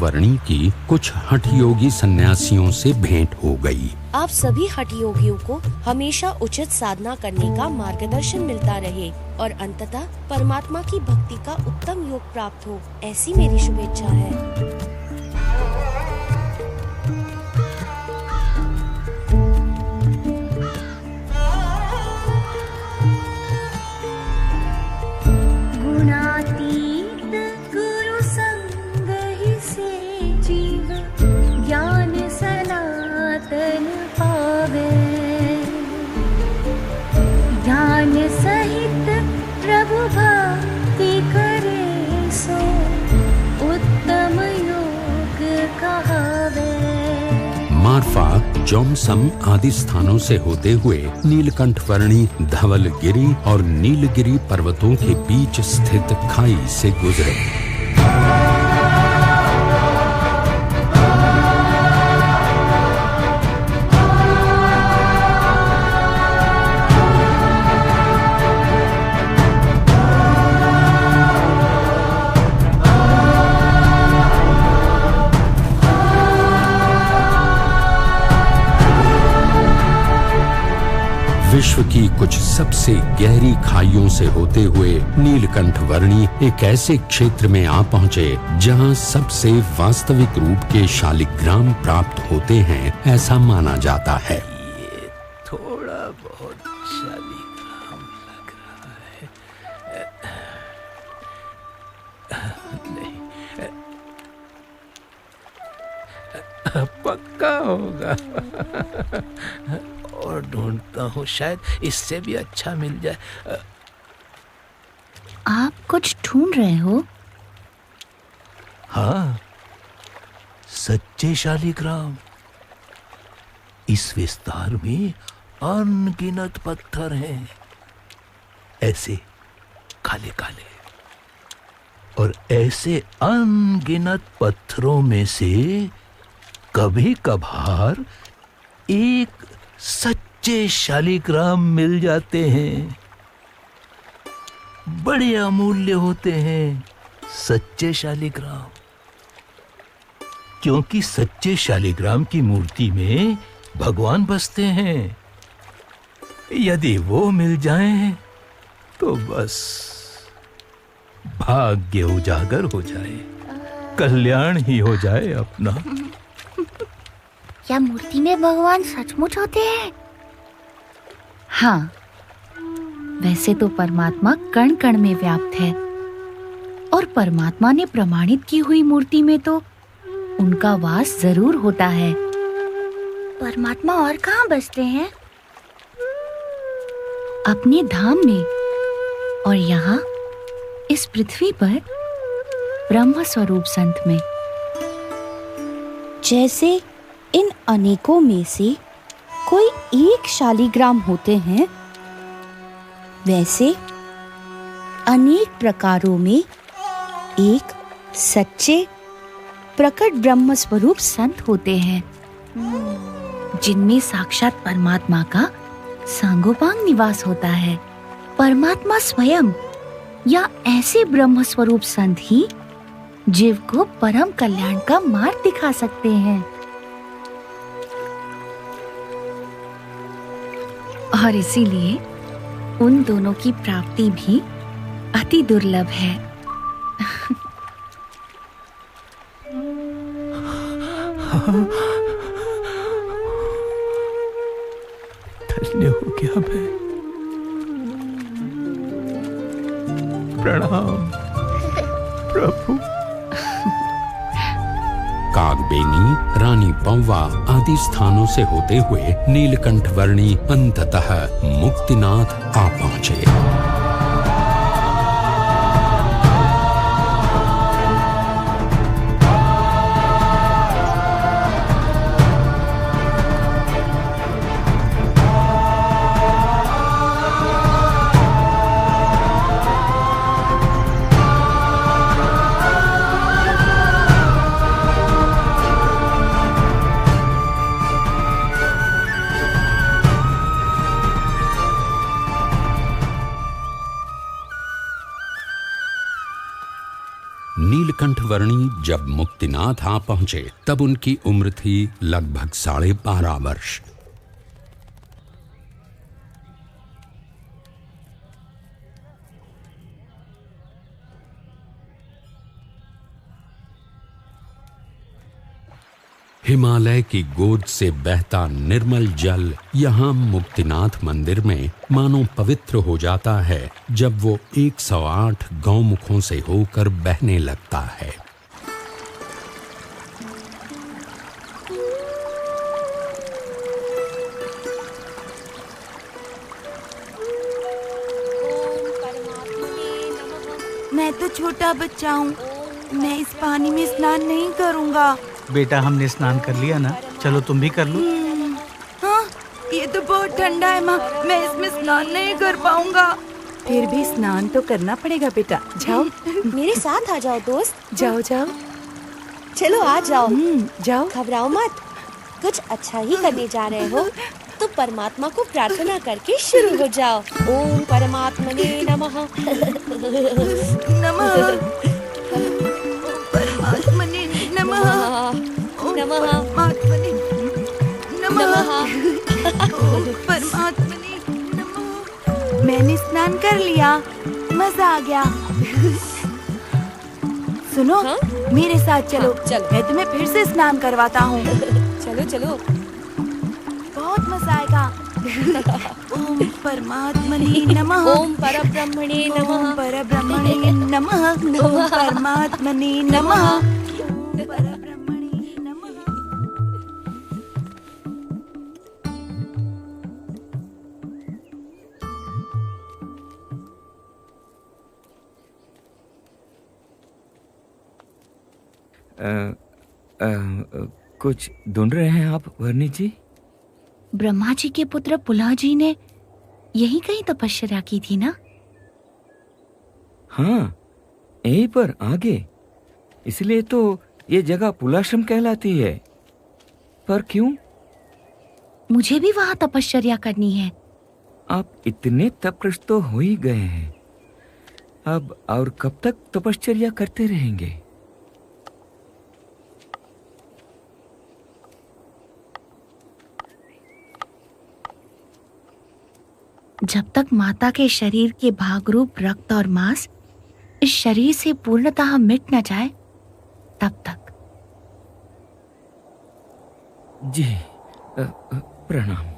वर्णी की कुछ हठ योगी सन्यासियों से भेंट हो गई। आप सभी हठ योगियों को हमेशा उचित साधना करने का मार्गदर्शन मिलता रहे और अंततः परमात्मा की भक्ति का उत्तम योग प्राप्त हो, ऐसी मेरी शुभेच्छा है। मारफा, जोमसम आदि स्थानों से होते हुए नीलकंठवर्णी धवलगिरी और नीलगिरी पर्वतों के बीच स्थित खाई से गुजरे। विश्व की कुछ सबसे गहरी खाइयों से होते हुए नीलकंठवर्णी एक ऐसे क्षेत्र में आ पहुंचे जहां सबसे वास्तविक रूप के शालिग्राम प्राप्त होते हैं, ऐसा माना जाता है। ये थोड़ा बहुत शालिग्राम लग रहा है। नहीं, पक्का होगा। और ढूंढता हूँ, शायद इससे भी अच्छा मिल जाए। आप कुछ ढूंढ रहे हो? हाँ, सच्चे शालिग्राम। इस विस्तार में अनगिनत पत्थर हैं, ऐसे काले काले। और ऐसे अनगिनत पत्थरों में से कभी कभार एक सच्चे शालिग्राम मिल जाते हैं। बड़े अमूल्य होते हैं सच्चे शालिग्राम, क्योंकि सच्चे शालिग्राम की मूर्ति में भगवान बसते हैं। यदि वो मिल जाएं तो बस भाग्य उजागर हो जाए, कल्याण ही हो जाए अपना। क्या मूर्ति में भगवान सचमुच होते हैं? हाँ, वैसे तो परमात्मा कण कण में व्याप्त है और परमात्मा ने प्रमाणित की हुई मूर्ति में तो उनका वास जरूर होता है। परमात्मा और कहाँ बसते हैं? अपने धाम में, और यहाँ इस पृथ्वी पर ब्रह्म स्वरूप संत में। जैसे इन अनेकों में से कोई एक शालिग्राम होते हैं, वैसे अनेक प्रकारों में एक सच्चे प्रकट ब्रह्म स्वरूप संत होते हैं, जिनमें साक्षात परमात्मा का सांगोपांग निवास होता है। परमात्मा स्वयं या ऐसे ब्रह्म स्वरूप संत ही जीव को परम कल्याण का मार्ग दिखा सकते हैं। और इसीलिए उन दोनों की प्राप्ति भी अति दुर्लभ है। धन्य हो गया मैं। प्रणाम प्रभु। कागबेनी, रानी पौवा आदि स्थानों से होते हुए नीलकंठवर्णी अंततः मुक्तिनाथ आ पहुंचे। नीलकंठवर्णी जब मुक्तिनाथ आ पहुंचे तब उनकी उम्र थी लगभग 12.5 वर्ष। हिमालय की गोद से बहता निर्मल जल यहाँ मुक्तिनाथ मंदिर में मानो पवित्र हो जाता है जब वो 108 गौमुखों से होकर बहने लगता है। मैं तो छोटा बच्चा हूँ, मैं इस पानी में स्नान नहीं करूँगा। बेटा, हमने स्नान कर लिया ना, चलो तुम भी कर लो। हाँ, ये तो बहुत ठंडा है माँ, मैं इसमें स्नान नहीं कर पाऊंगा। फिर भी स्नान तो करना पड़ेगा बेटा, जाओ। मेरे साथ आ जाओ दोस्त। जाओ जाओ। चलो आ जाओ। जाओ। घबराओ मत, कुछ अच्छा ही करने जा रहे हो तो परमात्मा को प्रार्थना करके शुरू हो जाओ। ओम परमात्मने नमः। नमः परमात्मने नमः। नमः परमात्मने नमः। ओम परमात्मने नमः। मैंने स्नान कर लिया, मजा आ गया। सुनो, हाँ? मेरे साथ चलो। हाँ, चलो। मैं तुम्हें फिर से स्नान करवाता हूँ। चलो चलो, बहुत मजा आएगा। ओम परमात्मने नमः। ओम परब्रह्मणे नमः। ओम परब्रह्मणे नमः। ओम परमात्मने नमः। ओम परब्रह्मणे नमः। कुछ ढूंढ रहे हैं आप वर्णी जी? ब्रह्मा जी के पुत्र पुलह जी ने यही कहीं तपस्या की थी ना? हाँ, यहीं पर आगे। इसलिए तो ये जगह पुलाश्रम कहलाती है। पर क्यों? मुझे भी वहां तपस्या करनी है। आप इतने तपकृष्ट तो हो ही गए हैं, अब और कब तक तपश्चर्या करते रहेंगे? जब तक माता के शरीर के भागरूप रक्त और मांस इस शरीर से पूर्णतः मिट न जाए तब तक। जी, प्रणाम।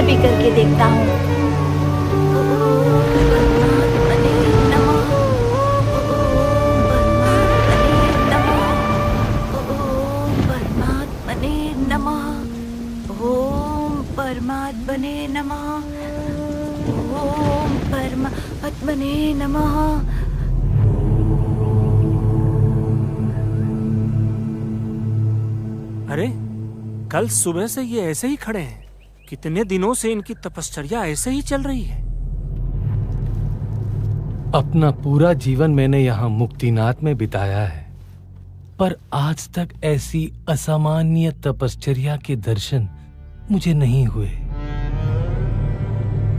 भी करके देखता हूँ। परमात्मने नमः। ओम परमात्मने नमः। अरे, कल सुबह से ये ऐसे ही खड़े हैं। कितने दिनों से इनकी तपश्चर्या ऐसे ही चल रही है। अपना पूरा जीवन मैंने यहाँ मुक्तिनाथ में बिताया है, पर आज तक ऐसी असामान्य तपश्चर्या के दर्शन मुझे नहीं हुए।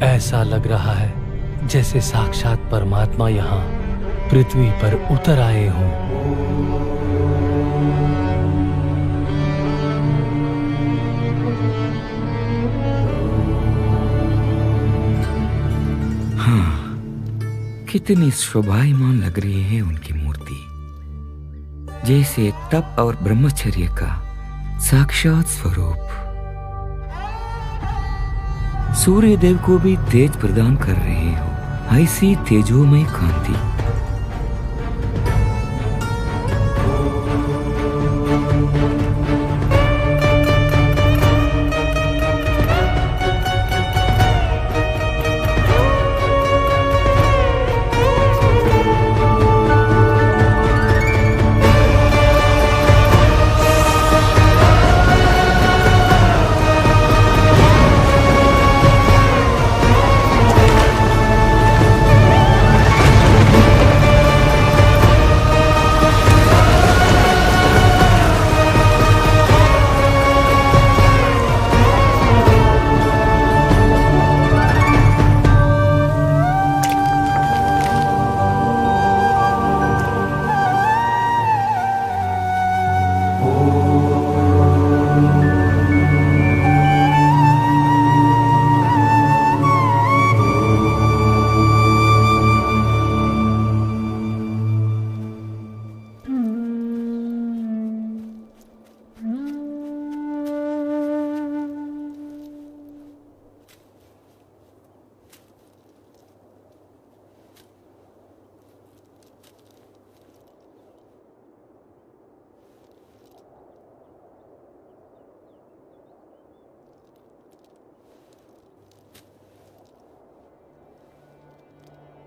ऐसा लग रहा है जैसे साक्षात परमात्मा यहाँ पृथ्वी पर उतर आए हों। हाँ, कितनी शोभायमान लग रही है उनकी मूर्ति, जैसे तप और ब्रह्मचर्य का साक्षात स्वरूप। सूर्य देव को भी तेज प्रदान कर रहे हो, ऐसी तेजोमय कांति।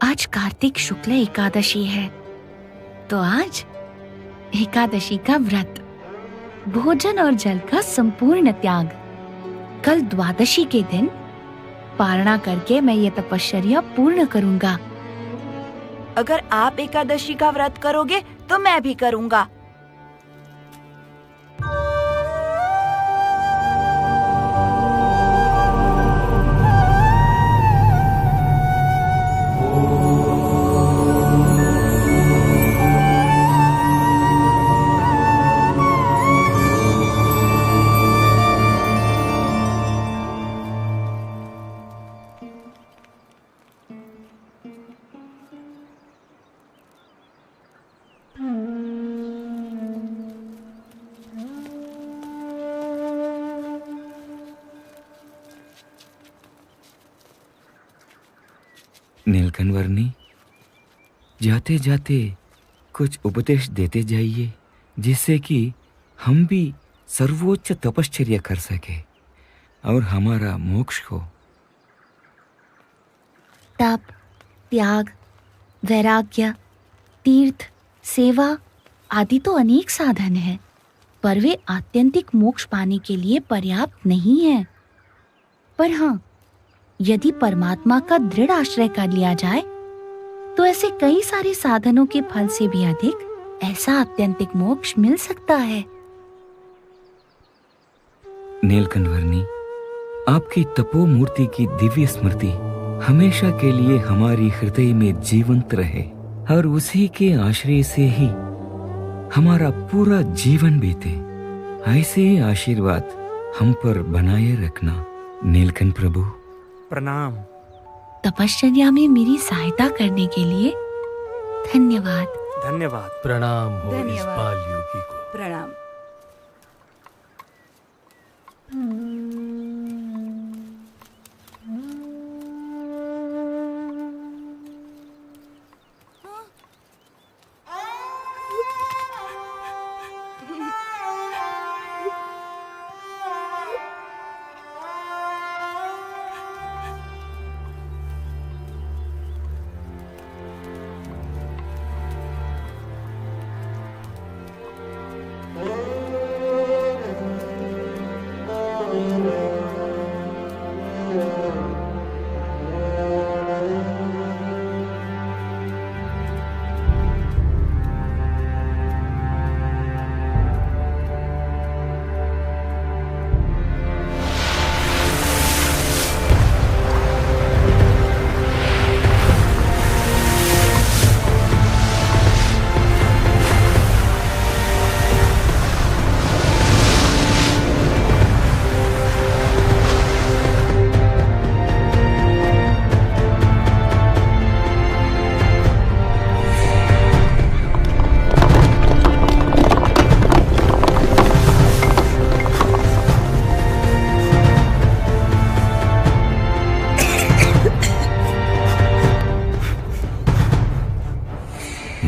आज कार्तिक शुक्ल एकादशी है, तो आज एकादशी का व्रत, भोजन और जल का संपूर्ण त्याग। कल द्वादशी के दिन पारणा करके मैं ये तपश्चर्या पूर्ण करूंगा। अगर आप एकादशी का व्रत करोगे तो मैं भी करूंगा। नीलकंठवर्णी, जाते जाते कुछ उपदेश देते जाइए, जिससे कि हम भी सर्वोच्च तपश्चर्या कर सके और हमारा मोक्ष हो। तप, त्याग, वैराग्य, तीर्थ, सेवा आदि तो अनेक साधन हैं, पर वे आत्यंतिक मोक्ष पाने के लिए पर्याप्त नहीं हैं। पर हाँ, यदि परमात्मा का दृढ़ आश्रय कर लिया जाए तो ऐसे कई सारे साधनों के फल से भी अधिक ऐसा आत्यंतिक मोक्ष मिल सकता है। नीलकंठवर्णी, आपकी तपो मूर्ति की दिव्य स्मृति हमेशा के लिए हमारी हृदय में जीवंत रहे और उसी के आश्रय से ही हमारा पूरा जीवन बीते। ऐसे आशीर्वाद हम पर बनाए रखना। नीलकंठ प्रभु, प्रणाम। तपश्चर्या में मेरी सहायता करने के लिए धन्यवाद। धन्यवाद। प्रणाम हो इस धन्यवाद। बाल योगी को। प्रणाम।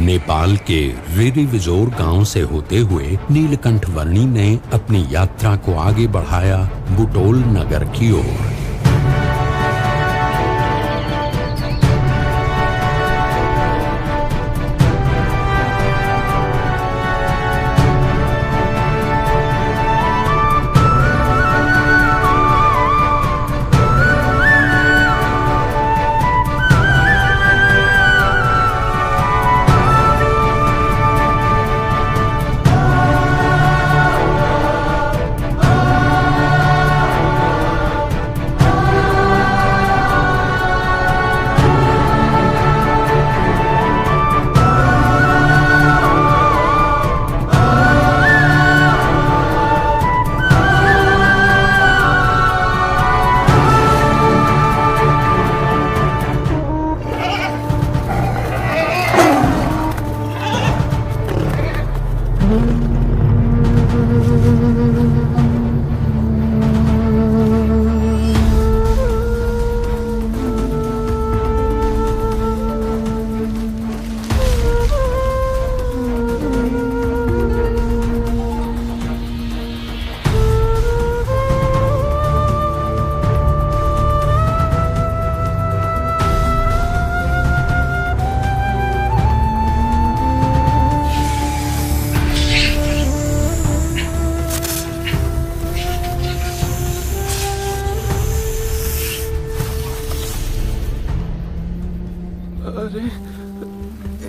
नेपाल के रिरिविजोर गांव से होते हुए नीलकंठ वर्णी ने अपनी यात्रा को आगे बढ़ाया बुटोल नगर की ओर।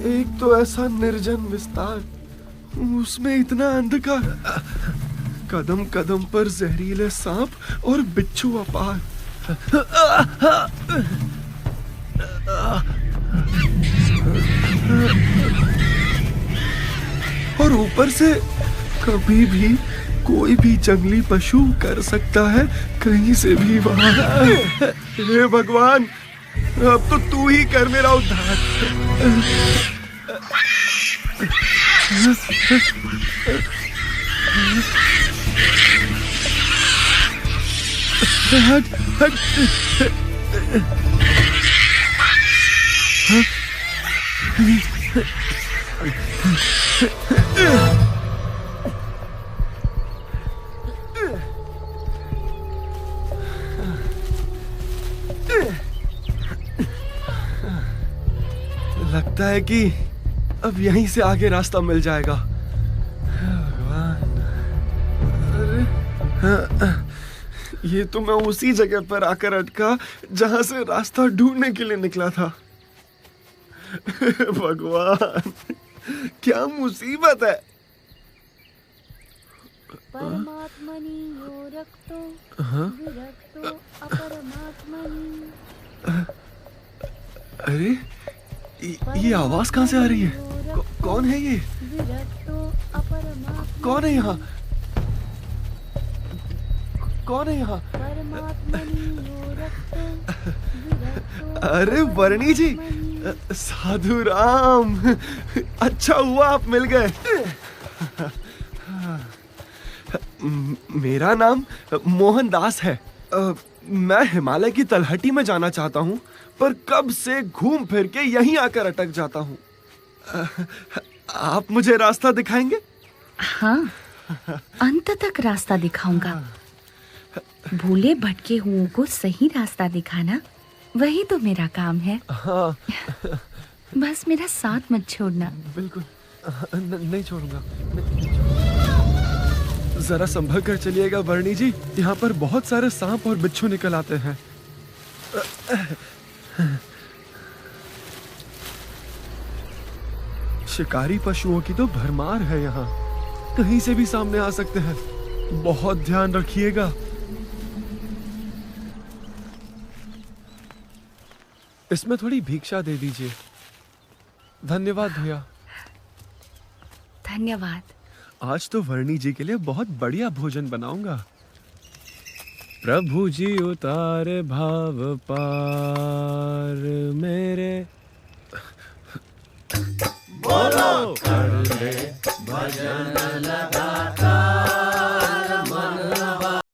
एक तो ऐसा निर्जन विस्तार, उसमें इतना अंधकार, कदम कदम पर जहरीले सांप और बिच्छू अपार। और ऊपर से कभी भी कोई भी जंगली पशु कर सकता है कहीं से भी वहां। हे भगवान, अब तो तू ही कर मेरा उद्धार। लगता है कि अब यहीं से आगे रास्ता मिल जाएगा। भगवान, अरे ये तो मैं उसी जगह पर आकर अटका जहां से रास्ता ढूंढने के लिए निकला था। भगवान, क्या मुसीबत है। परमात्मनि यो रक्तो विरक्तो अपरमात्मनि। अरे ये आवाज कहाँ से आ रही है? कौन है ये? कौन है यहाँ? कौन है यहाँ? अरे वर्णी जी, साधु राम, अच्छा हुआ आप मिल गए। मेरा नाम मोहनदास है। मैं हिमालय की तलहटी में जाना चाहता हूँ, पर कब से घूम फिर के यहीं आकर अटक जाता हूँ। आप मुझे रास्ता दिखाएंगे? हाँ, अंत तक रास्ता दिखाऊंगा। भूले भटके हुओं को सही रास्ता दिखाना, वही तो मेरा काम है। हाँ। बस मेरा साथ मत छोड़ना। बिल्कुल नहीं छोड़ूंगा। जरा संभल कर चलिएगा वर्णी जी, यहाँ पर बहुत सारे सांप और बिच्छू निकल आते हैं। शिकारी पशुओं की तो भरमार है यहाँ, कहीं से भी सामने आ सकते हैं। बहुत ध्यान रखिएगा। इसमें थोड़ी भिक्षा दे दीजिए। धन्यवाद भैया। धन्यवाद। आज तो वर्णी जी के लिए बहुत बढ़िया भोजन बनाऊंगा। प्रभु जी उतारे भाव पार मेरे। बोलो कर ले भजन